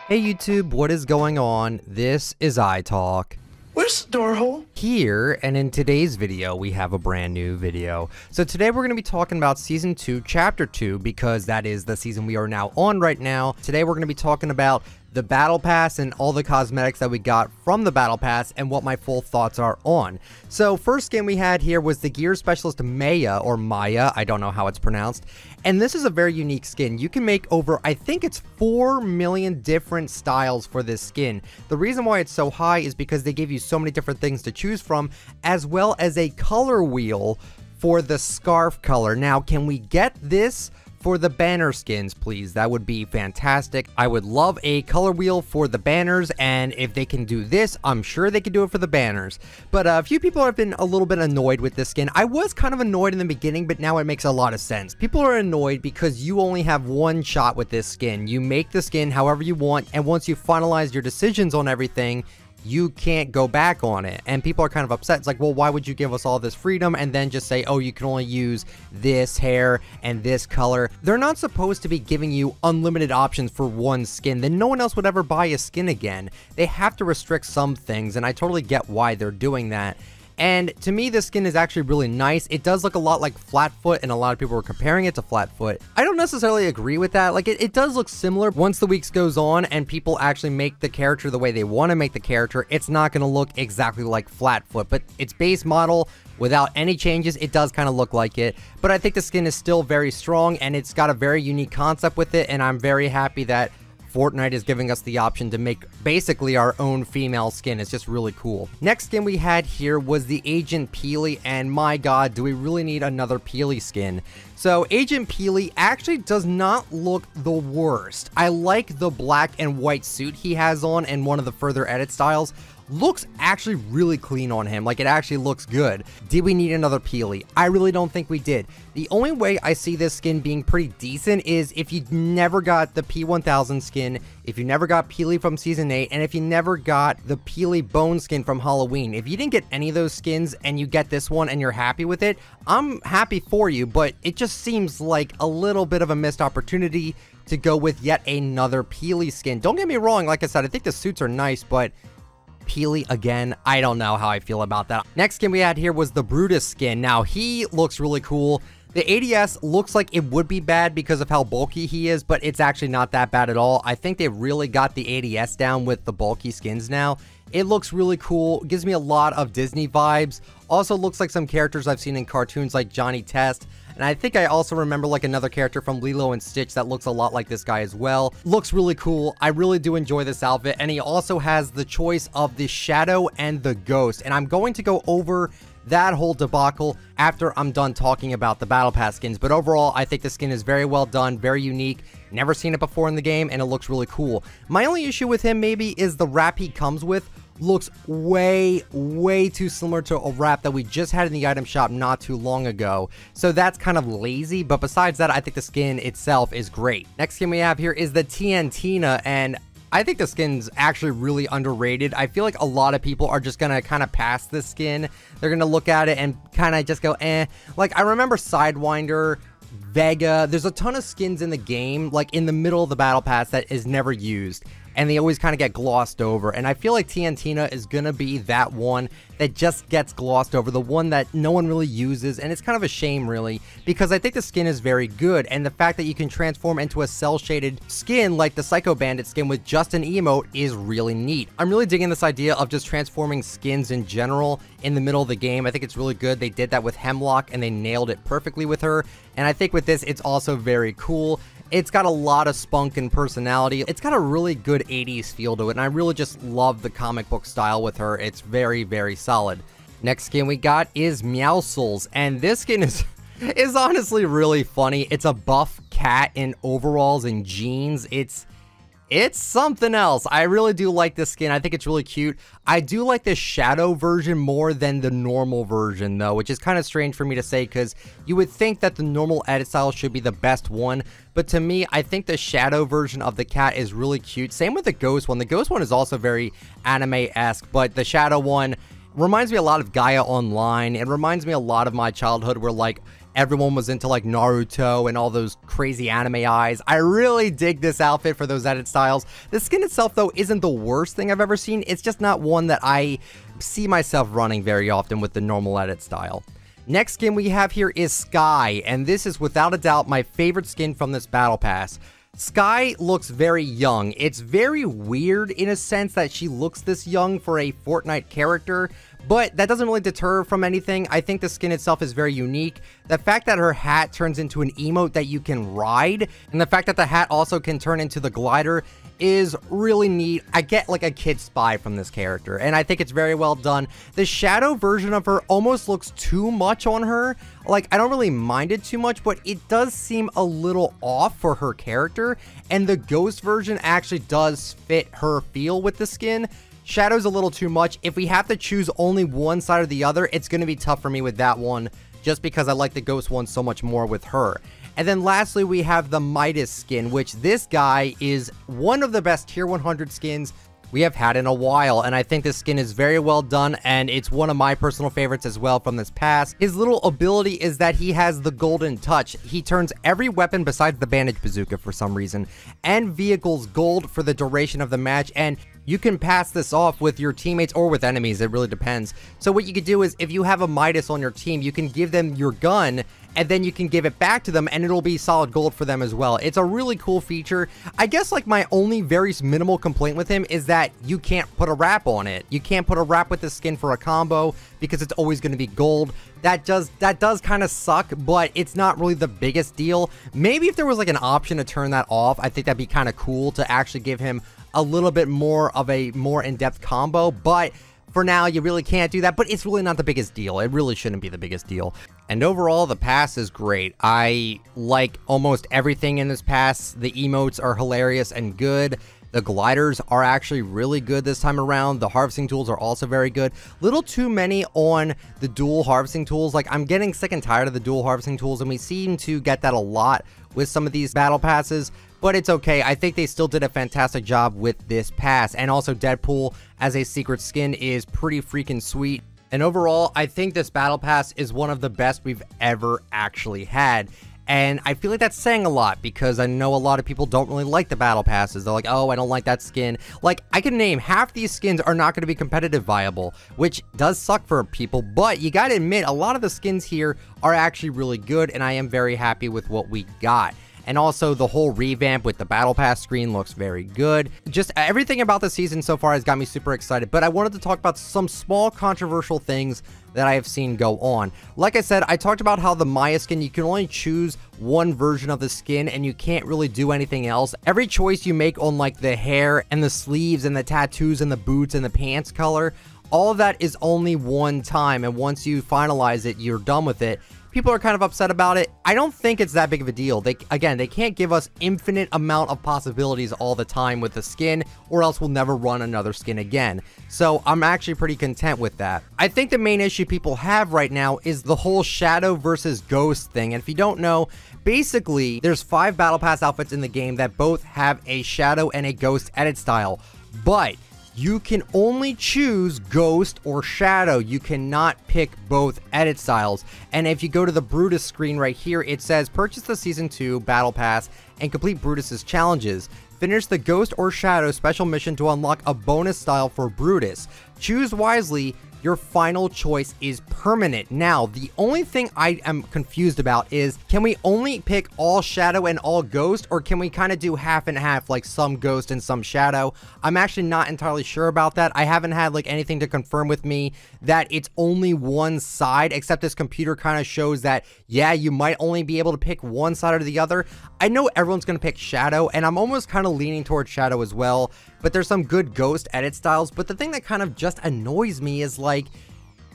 Hey YouTube, what is going on? This is iTalk. Where's the door hole? Here, and in today's video, we have a brand new video. So today we're going to be talking about Season 2, Chapter 2, because that is the season we are now on right now. Today we're going to be talking about the Battle Pass and all the cosmetics that we got from the Battle Pass and what my full thoughts are on. So first skin we had here was the Gear Specialist Maya, I don't know how it's pronounced. And this is a very unique skin. You can make over, I think it's 4 million different styles for this skin. The reason why it's so high is because they give you so many different things to choose from, as well as a color wheel for the scarf color. Now, can we get this for the banner skins, please? That would be fantastic. I would love a color wheel for the banners, and if they can do this, I'm sure they can do it for the banners. But a few people have been a little bit annoyed with this skin. I was kind of annoyed in the beginning, but now it makes a lot of sense. People are annoyed because you only have one shot with this skin. You make the skin however you want, and once you finalize your decisions on everything, you can't go back on it. And people are kind of upset. It's like, well, why would you give us all this freedom and then just say, oh, you can only use this hair and this color? They're not supposed to be giving you unlimited options for one skin. Then no one else would ever buy a skin again. They have to restrict some things, and I totally get why they're doing that. And to me, this skin is actually really nice. It does look a lot like Flatfoot, and a lot of people were comparing it to Flatfoot. I don't necessarily agree with that. Like, it does look similar. Once the weeks goes on and people actually make the character the way they want to make the character, it's not going to look exactly like Flatfoot. But its base model, without any changes, it does kind of look like it. But I think the skin is still very strong, and it's got a very unique concept with it, and I'm very happy that Fortnite is giving us the option to make basically our own female skin. It's just really cool. Next skin we had here was the Agent Peely, and my god, do we really need another Peely skin? So Agent Peely actually does not look the worst. I like the black and white suit he has on in one of the further edit styles. Looks actually really clean on him. Like, it actually looks good. Did we need another Peely? I really don't think we did. The only way I see this skin being pretty decent is if you never got the P1000 skin, if you never got Peely from Season 8, and if you never got the Peely Bone skin from Halloween. If you didn't get any of those skins and you get this one and you're happy with it, I'm happy for you, but it just seems like a little bit of a missed opportunity to go with yet another Peely skin. Don't get me wrong, like I said, I think the suits are nice, but Peely again, I don't know how I feel about that. Next skin we had here was the Brutus skin. Now, he looks really cool. The ADS looks like it would be bad because of how bulky he is, but it's actually not that bad at all. I think they've really got the ADS down with the bulky skins now. It looks really cool. Gives me a lot of Disney vibes. Also looks like some characters I've seen in cartoons like Johnny Test. And I think I also remember like another character from Lilo and Stitch that looks a lot like this guy as well. Looks really cool. I really do enjoy this outfit. And he also has the choice of the Shadow and the Ghost. And I'm going to go over that whole debacle after I'm done talking about the Battle Pass skins. But overall, I think the skin is very well done, very unique. Never seen it before in the game, and it looks really cool. My only issue with him maybe is the wrap he comes with looks way too similar to a wrap that we just had in the item shop not too long ago. So that's kind of lazy, but besides that, I think the skin itself is great. Next skin we have here is the TNTina, and I think the skin's actually really underrated. I feel like a lot of people are just gonna kind of pass this skin. They're gonna look at it and kind of just go, eh. Like, I remember Sidewinder, Vega, there's a ton of skins in the game, like in the middle of the Battle Pass, that is never used, and they always kind of get glossed over. And I feel like TNTina is gonna be that one that just gets glossed over, the one that no one really uses, and it's kind of a shame really, because I think the skin is very good, and the fact that you can transform into a cel-shaded skin like the Psycho Bandit skin with just an emote is really neat. I'm really digging this idea of just transforming skins in general in the middle of the game. I think it's really good. They did that with Hemlock, and they nailed it perfectly with her, and I think with this, it's also very cool. It's got a lot of spunk and personality. It's got a really good 80s feel to it, and I really just love the comic book style with her. It's very solid. Next skin we got is Meowscles, and this skin is honestly really funny. It's a buff cat in overalls and jeans. It's something else. I really do like this skin. I think it's really cute. I do like the Shadow version more than the normal version, though, which is kind of strange for me to say because you would think that the normal edit style should be the best one. But to me, I think the Shadow version of the cat is really cute. Same with the Ghost one. The Ghost one is also very anime-esque, but the Shadow one reminds me a lot of Gaia Online. It reminds me a lot of my childhood where, like, everyone was into like Naruto and all those crazy anime eyes. I really dig this outfit for those edit styles. The skin itself, though, isn't the worst thing I've ever seen. It's just not one that I see myself running very often with the normal edit style. Next skin we have here is Sky, and this is without a doubt my favorite skin from this battle pass. Sky looks very young. It's very weird in a sense that she looks this young for a Fortnite character, but that doesn't really deter her from anything. I think the skin itself is very unique. The fact that her hat turns into an emote that you can ride, and the fact that the hat also can turn into the glider is really neat. I get like a kid spy from this character, and I think it's very well done. The shadow version of her almost looks too much on her. Like, I don't really mind it too much, but it does seem a little off for her character, and the ghost version actually does fit her feel with the skin. Shadow's a little too much. If we have to choose only one side or the other, it's going to be tough for me with that one, just because I like the ghost one so much more with her. And then lastly, we have the Midas skin, which this guy is one of the best tier 100 skins we have had in a while, and I think this skin is very well done, and it's one of my personal favorites as well from this pass. His little ability is that he has the golden touch. He turns every weapon besides the bandage bazooka for some reason, and vehicles gold for the duration of the match, and you can pass this off with your teammates or with enemies, it really depends. So what you could do is, if you have a Midas on your team, you can give them your gun, and then you can give it back to them, and it'll be solid gold for them as well. It's a really cool feature. I guess like my only very minimal complaint with him is that you can't put a wrap on it. You can't put a wrap with the skin for a combo because it's always going to be gold. That does kind of suck, but it's not really the biggest deal. Maybe if there was like an option to turn that off, I think that'd be kind of cool to actually give him a little bit more of a more in-depth combo, but for now, you really can't do that, but it's really not the biggest deal. It really shouldn't be the biggest deal. And overall, the pass is great. I like almost everything in this pass. The emotes are hilarious and good. The gliders are actually really good this time around. The harvesting tools are also very good. Little too many on the dual harvesting tools. Like, I'm getting sick and tired of the dual harvesting tools, and we seem to get that a lot with some of these battle passes, but it's okay. I think they still did a fantastic job with this pass, and also Deadpool as a secret skin is pretty freaking sweet. And overall, I think this battle pass is one of the best we've ever actually had. And I feel like that's saying a lot, because I know a lot of people don't really like the battle passes. They're like, oh, I don't like that skin. Like, I can name half these skins are not going to be competitive viable, which does suck for people. But you got to admit, a lot of the skins here are actually really good, and I am very happy with what we got. And also, the whole revamp with the battle pass screen looks very good. Just everything about the season so far has got me super excited. But I wanted to talk about some small controversial things that I have seen go on. Like I said, I talked about how the Maya skin, you can only choose one version of the skin and you can't really do anything else. Every choice you make on like the hair and the sleeves and the tattoos and the boots and the pants color, all of that is only one time, and once you finalize it, you're done with it. People are kind of upset about it. I don't think it's that big of a deal. They can't give us infinite amount of possibilities all the time with the skin, or else we'll never run another skin again. So I'm actually pretty content with that. I think the main issue people have right now is the whole shadow versus ghost thing. And if you don't know, basically there's 5 battle pass outfits in the game that both have a shadow and a ghost edit style, but you can only choose ghost or shadow. You cannot pick both edit styles. And if you go to the Brutus screen right here, it says purchase the season 2 battle pass and complete Brutus's challenges. Finish the ghost or shadow special mission to unlock a bonus style for Brutus. Choose wisely. Your final choice is permanent. Now, the only thing I am confused about is, can we only pick all shadow and all ghost, or can we kind of do half and half, like some ghost and some shadow? I'm actually not entirely sure about that. I haven't had like anything to confirm with me that it's only one side, except this computer kind of shows that, yeah, you might only be able to pick one side or the other. I know everyone's going to pick shadow, and I'm almost kind of leaning towards shadow as well, but there's some good ghost edit styles. But the thing that kind of just annoys me is like,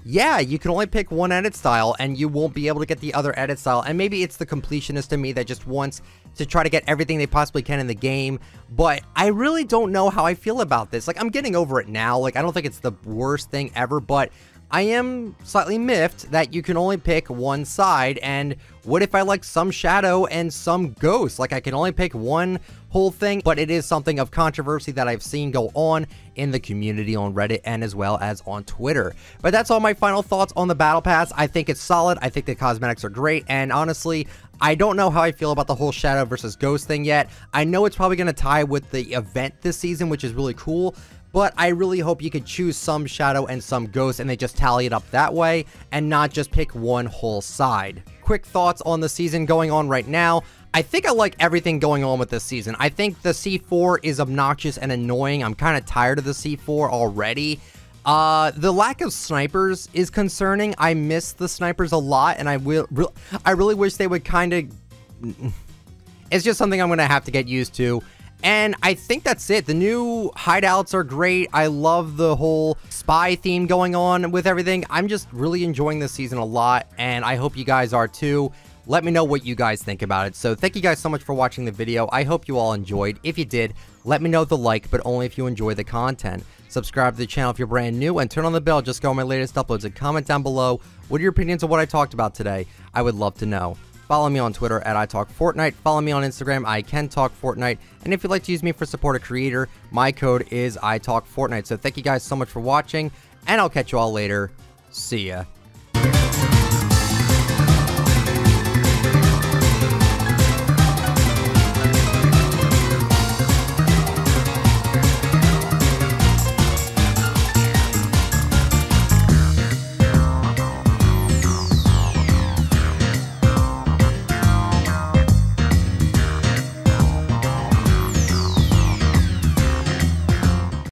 yeah, you can only pick one edit style and you won't be able to get the other edit style. And maybe it's the completionist in me that just wants to try to get everything they possibly can in the game, but I really don't know how I feel about this. Like, I'm getting over it now. Like, I don't think it's the worst thing ever, but I am slightly miffed that you can only pick one side, and what if I like some shadow and some ghost? Like, I can only pick one whole thing, but it is something of controversy that I've seen go on in the community on Reddit and as well as on Twitter. But that's all my final thoughts on the Battle Pass. I think it's solid. I think the cosmetics are great, and honestly, I don't know how I feel about the whole shadow versus ghost thing yet. I know it's probably going to tie with the event this season, which is really cool, but I really hope you could choose some shadow and some ghost and they just tally it up that way and not just pick one whole side. Quick thoughts on the season going on right now. I think I like everything going on with this season. I think the C4 is obnoxious and annoying. I'm kind of tired of the C4 already. The lack of snipers is concerning. I miss the snipers a lot, and I really wish they would kind of... It's just something I'm going to have to get used to. And I think that's it. The new hideouts are great. I love the whole spy theme going on with everything. I'm just really enjoying this season a lot, and I hope you guys are too. Let me know what you guys think about it. So thank you guys so much for watching the video. I hope you all enjoyed. If you did, let me know with a like, but only if you enjoy the content. Subscribe to the channel if you're brand new, and turn on the bell just go on my latest uploads, and comment down below what are your opinions of what I talked about today. I would love to know. Follow me on Twitter at ITalkFortnite. Follow me on Instagram, ICanTalkFortnite. And if you'd like to use me for support a creator, my code is ITalkFortnite. So thank you guys so much for watching, and I'll catch you all later. See ya.